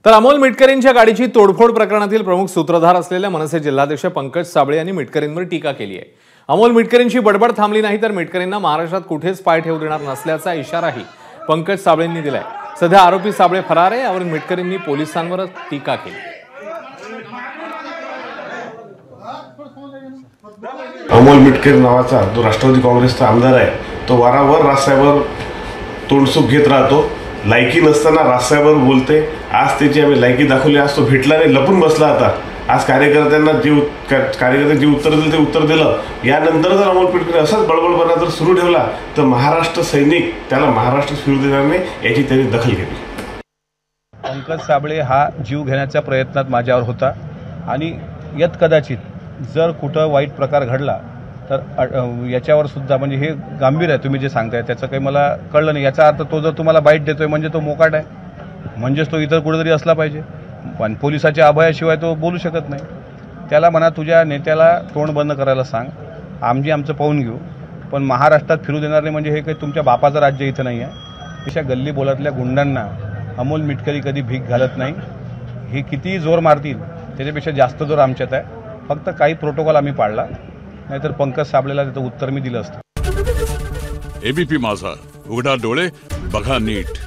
तर अमोल मिटकरींच्या गाडीची तोडफोड प्रकरणातील प्रमुख सूत्रधार असलेल्या मनसे जिल्हाध्यक्ष पंकज साबळे यांनी मिटकरींवर टीका केली आहे। अमोल मिटकरींची बडबड थांबली नाही तर मिटकरींना महाराष्ट्रात कुठेच पाय ठेवू देणार नसल्याचा इशाराही पंकज साबळेंनी दिलाय। सध्या आरोपी साबळे फरार आहे, यावरून मिटकरींनी पोलिसांवर टीका केली। अमोल मिटकरी नावाचा जो राष्ट्रवादी काँग्रेसचा आमदार आहे तो वारंवार राजसाहेबांवर तोंडसूक घेत राहतो। लायकी नसताना राजसाहेबांवर बोलते। आज त्याची आम्ही लायकी दाखवली, आज तो भेटला नाही, लपून बसला आता। आज कार्यकर्त्यांना जे उत्तर दिलं ते उत्तर दिलं। यानंतर जर अमोल मिटकरी असाच बडबडपणा जर सुरू ठेवला तर महाराष्ट्र सैनिक त्याला महाराष्ट्र फिरू देणार नाही, याची त्यांनी दखल घेतली। पंकज साबळे हा जीव घेण्याच्या प्रयत्नात माझ्यावर होता आणि यत कदाचित जर कुठं वाईट प्रकार घडला तर याच्यावर सुद्धा म्हणजे हे गंभीर आहे। तुम्ही जे सांगताय त्याचं काही मला कळलं नाही। याचा अर्थ तो जर तुम्हाला बाईट देतोय म्हणजे तो मोकाट आहे, म्हणजेच तो इतर कुठेतरी असला पाहिजे, पण पोलिसाच्या अभयाशिवाय तो बोलू शकत नाही। त्याला म्हणा तुझ्या नेत्याला तोंड बंद करायला सांग, आमचं पाहून घेऊ, पण महाराष्ट्रात फिरू देणार नाही म्हणजे हे काही तुमच्या बापाचं राज्य इथं नाही आहे। अशा गल्ली बोलातल्या गुंडांना अमोल मिटकरी कधी भीक घालत नाही। हे कितीही जोर मारतील त्याच्यापेक्षा जास्त जोर आमच्यात आहे। फक्त काही प्रोटोकॉल आम्ही पाळला, नाहीतर पंकज साबळेला त्याचं उत्तर मी दिलं असतं। एबीपी माझा, उघडा डोळे बघा नीट।